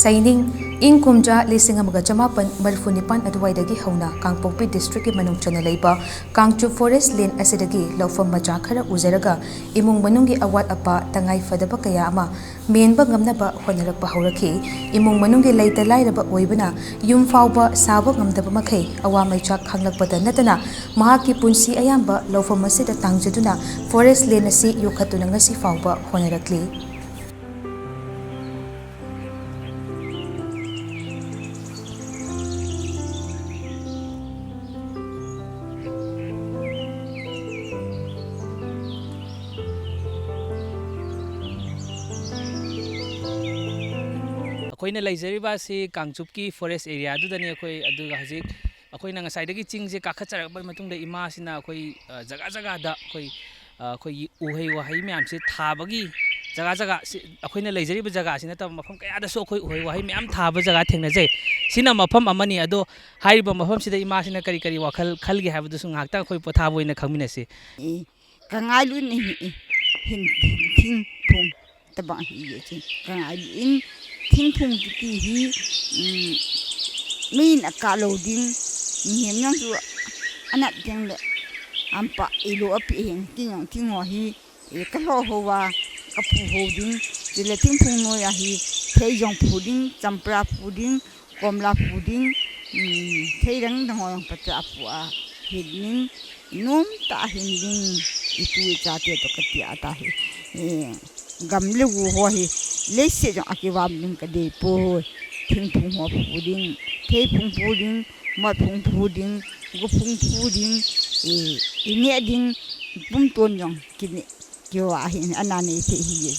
Seineng ing kumja lising amaga jamapan marfunipan aduwaidagi hauna Kangpokpi district ki manung chana leiba Kangchupta forest land asidagi lawfam macha khara uzaraga imung manungi awat apa tangai fadaba kaya ama menba ngamnaba honarakpa haurakhi imung manungi leita lairaba oibana yum fawba saba ngamdaba makhai awa maichak khanglakpada natana mahaki punsi ayamba lawfam asida tangjaduna forest land asi yokhatuna ngasi fawba honarakli अखोइना लेजरिबा से कांगचुपकी forest area दुदनी अखोइ अदुगा हजिक अखोइना ngसाइदगी चिंगजे काखचरब मतुंगदा इमासिना अखोइ जगा जगादा अखोइ उहै वहै ma'am से थाबगी जगा जगा अखोइना लेजरिबा जगा सिना तब मफम कयादसो अखोइ उहै वहै ma'am थाब जगा थेंगनाजै सिना मफम अमनी अदो हाइबा मफम सिदा इमासिना करी करी वखल खलगे हाबदसु ngakta अखोइ पोथाब ओइना खमिनसे kangalu ni hin tin pung taba hi ye kangalu in tin pung ti hi min akalo ding ni nyang su anak jeng le ampa ilo api heng ting ho hi e ka ho wa ka pu ho ding ti le tin pung no ya hi thei jong pu ding champra pu ding komla pu ding thei rang dang ho pa cha pu a hin num ta hin ding itu chate to katia ata hi gamle wu ho hi lese jong akiwam ning ka de po thing phung ho puding thei phung puding ma phung puding go phung puding ne ding pum ton jong kini kyo a hin anani the hi ye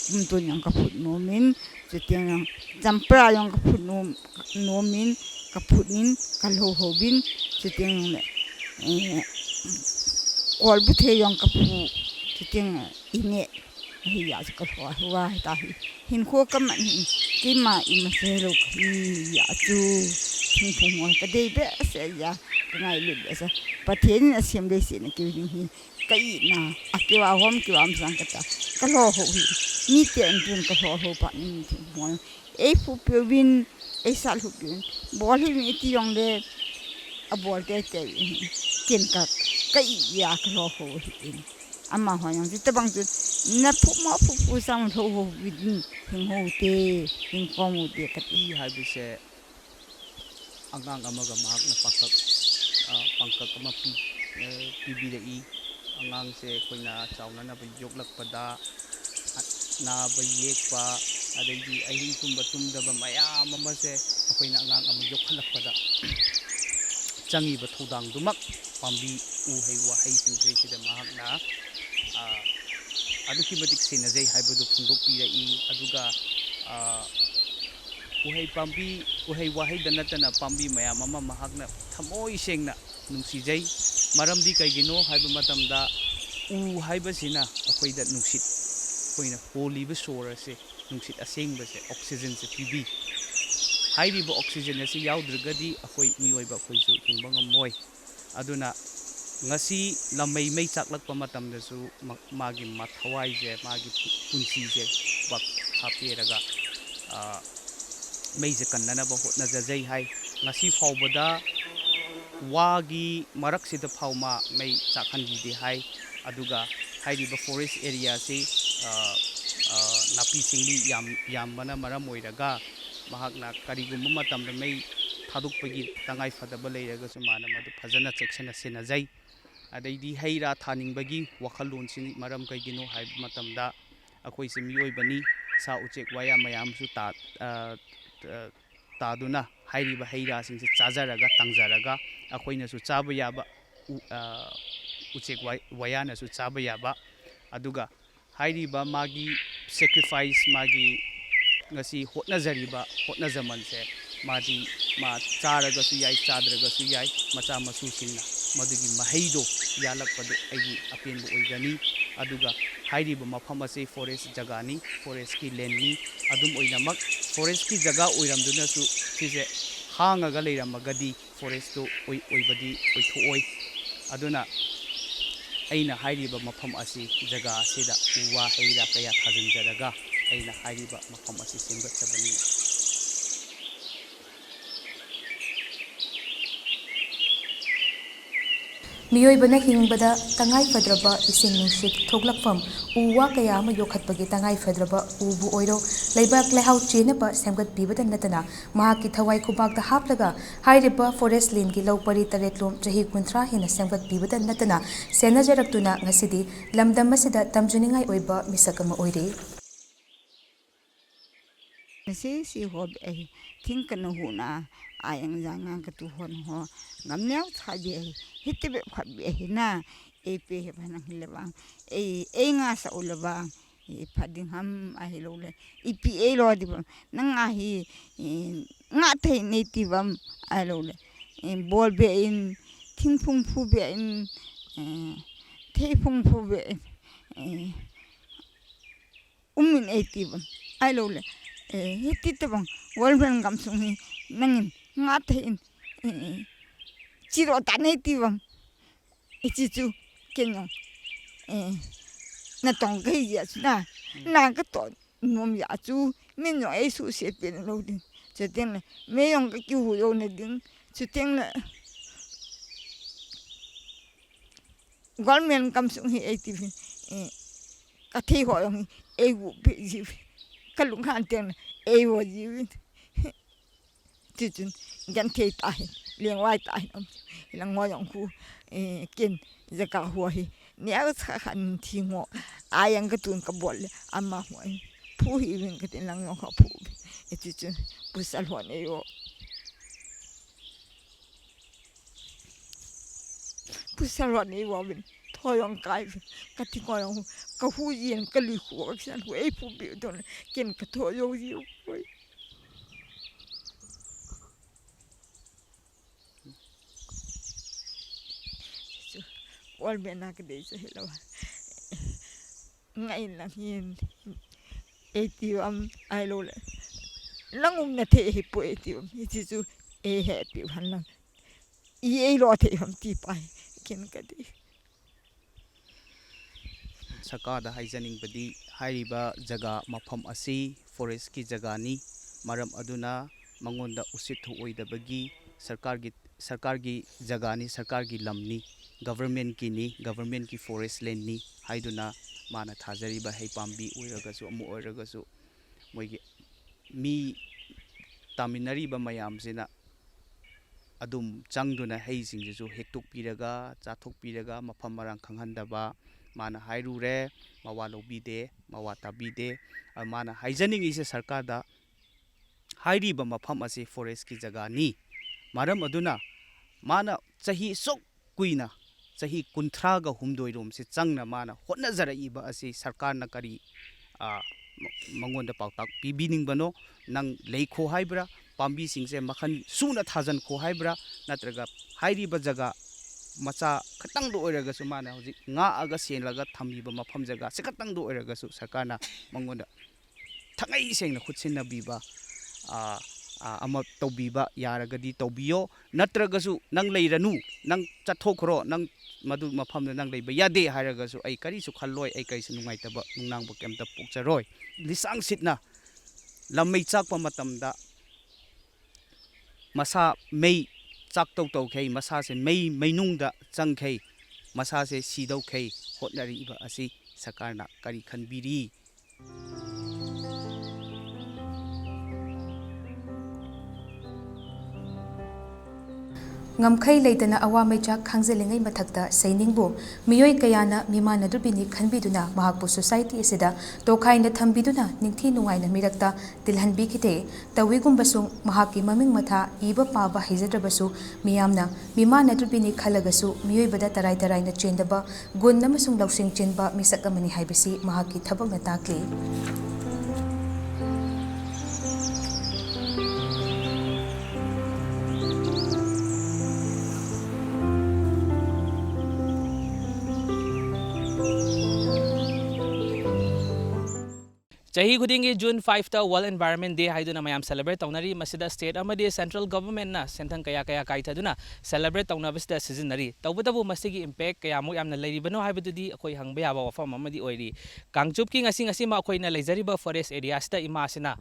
pum ton jong ka phut no min che teng champra jong ka phut no min ka phut nin ka lo ho bin che teng kol bu the yong ka phu ting ine hi ya ka wa ta hin kho ka man ki ma im se lo ki ya chu thing phung mo ka de be se ya ka ngai lu sa pa then asem de se ne ki hi kai na akiwa hom ki am sang ka ta ka lo ho hi ni te an tun ka ho pa ni mo e pu pe win e sal hu bin bol hi mi ti yong de a bol te ken ka kai ya klo ho hin ama ho yang ti tabang tu na phu ma phu sang tho ho win hin ho te hin ko mu te ka ti ha bise angang amaga mak na pangkak ama pi da i angang se koina chauna na ba yoklakpada na ba yekpa adagi ahin tumba ba mayam ama se akoina angang ama yokhalakpada changi ba thodang dumak pambi uhei wahei singre sida mahakna aduki matik sinajai haibadu phungdok pirai aduga uhei pambi uhei wahei danatana pambi mayam ama mahakna thamoi sengna nungsijai maramdi kaigino haiba matamda u haibasina akoida nungsit koina holiba sorase nungsit asengba se oxygen se pibi hairiba oxygen asi yaudrgadi akoi miyoiba khoisu hingba ngamoy aduna ngasi lamai mai chaklakpa matamdasu magi mathawai je magi punsi je bak haperaga mai je kannana ba hotna jajai hai ngasi phawbada wagi maraksida phawma mai chakhangi de hai aduga hairiba forest area se napi singli yam bana maram oiraga mahakna karigumba matamda mai thadukpagi tangai fadaba leiraga su mana madu phajana section sinajai adaidi heira thaningbagi wakhalon sin maram kaigino hai matamda akoi se miyoibani sa uchek waya mayam su taduna hairiba heira sing se chajaraga tangjaraga akoina su chaba yaba uchek waya na su chaba yaba aduga hairiba magi sacrifice magi ngasi hotnajariba hotnajamanse madi ma charaga su yai chadraga su yai macha masu singna madugi mahaido yalakpadu aigi apenbu oigani aduga hairiba mafam ase forest jagani forest ki land ni adum oinamak forest ki jaga oiramduna su sise hangaga leiramagadi forest to oibadi oithoi aduna aina hairiba mafam ase jaga asida uwa heira kaya thajinjaraga aina hairiba mafam ase semgatchabani मियोइबना हिंगबदा तंगाई फद्रबा इसिंग नुंसित थोगलकफम उवा कया अमा योखतबगी तंगाई फद्रबा उबु ओइरो लेबाक लेहाउ चेनबा सेमगत पीबदा नतना महाकी थवाई खुबाकदा हापलगा हाइरिबा forest land की लौपरी तरेटलोम चही 30 हेना सेमगत पीबदा नतना सेनाजरक्तुना ngasiदी lamdam asida tamjuningai oiba misakama oire si hob think no huna ayang janga ka tu hon ho ngamnyau thabi hitbe khabi na pe bana hilbang nga sa ulabang phading ham a hilole ipa lo di nang a hi nga thai native a lole bol be in thing phung phu be in thai phung phu be native a lole hitti bang wolben gam sung hi nangin nga thai chiro ta native ichichu kenyo na tong kai ya na na ka to nom ya chu min no ai su se pe no din che ten me yong ka ki hu yo ne din chu ten la government kam sung hi ai ti ka thi ho yong ai gu pe ji ka lung han ten ai wo ji ti chun gan thei ta liang wai ta lang ngo yong khu ken zaka ho hi niaw sa khan thi ngo ayang ka tun ka bol amma ho phu hi win ka tin lang ngo ka phu ti chun pusal ho ne yo pusal ho ne yo win thoyong kai ka ti ko yong ka hu yin ka li khu san hu ai phu bi don ken ka tho yo ji oi wal mena ke de se hello ngai la hin etiam ai lo le langum na the hi po etiam hi chu he pi han lang ai lo the ham ti pai ken ka de Sakada haizaning badi hairiba jaga mafam asi forest ki jaga ni maram aduna mangonda usithu oidabagi sarkar gi jaga ni sarkar gi lam ni government ki forest land ni haiduna mana thajariba hei pambi oiragasu amu oiragasu moigi mi taminariba mayam sina adum changduna hei singju hektuk piraga chathok piraga mafam marang khanghandaba mana hairure mawa lobide mawa tabide mana haijaning ise sarkar da hairiba mafam ase forest ki jaga ni maram aduna mana chahi sok kuina chahi 30 ga humdoi rom se changna mana hotna jara iba ase sarkar na kari mangonda pautak pibining bano nang leikho haibra pambi singse makhan suna thajan kho haibra natraga hairiba jaga macha khatang do oiraga su mana hoji nga aga senlaga thambiba mafam jaga se khatang do oiraga su sarkarna mangonda thangai sengna khutsinna biba ama tawbiba yaragadi tawbiyo natragasu nang leiranu nang chathokro nang madu mafamna nang leiba yade haragasu ai karisu khalloi ai kaisu nungaitaba nungnangba kemta pokcharoi lisang sitna lamei chakpa matamda masa mei chak tau khei masa se mei mainungda changkhei masa se sidau khei hotnari iba asi sakarna kari khanbiri ngamkhai leitana awamaicha khangzelingai mathakta Seinengbu miyoi kayana mimanadrubini khanbiduna mahakpu society asida tokhaina thambiduna ningthi nungaina mirakta tilhanbi khite tawigumbasung mahaki maming matha iba paba hijadrabasu miyamna mimanadrubini khalagasu miyoi bada tarai taraina chendaba gun namasung lausing chenba misakamani haibasi mahaki thabakna takli Chahi khudingi June 5 ta World Environment Day haiduna mayam celebrate tawnari masida state amadi central government na senthang kaya kaithaduna celebrate tawnabasida sizinari tawbadabu masigi impact kaya mo yamna leiribano haibadudi akoi hangba yaba wafam amadi oiri Kangchupki ngasi ma akoi na leizariba forest area sida ima sina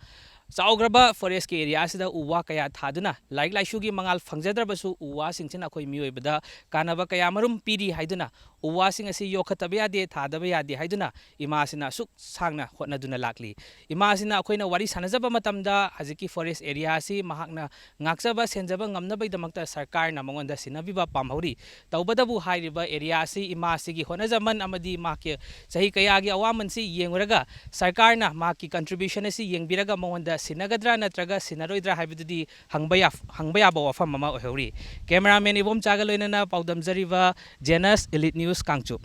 Saugraba forest ke area asida uwa kaya thaduna laik laishugi mangal phangjadrabasu uwa singchina akhoi mioibada kanaba kaya marum piri haiduna uwa sing asi yokhatabe yade thadaba yade haiduna ima sina suk sangna hotnaduna lakli ima sina akhoina wari sanajaba matamda haziki forest area asi mahakna ngaksaba senjaba ngamnabai damakta sarkar na mangonda sinabiba pamhori tawbadabu hairiba area asi ima sigi honajaman amadi make sahi kaya gi awaman si yenguraga sarkar na maki contribution asi yengbiraga mangonda sinagadra natraga sinaroidra haibidudi hangbaya ba wafam mama ohori cameraman ibom chagaloinana paudam jariba Jenas Elite News Kangchup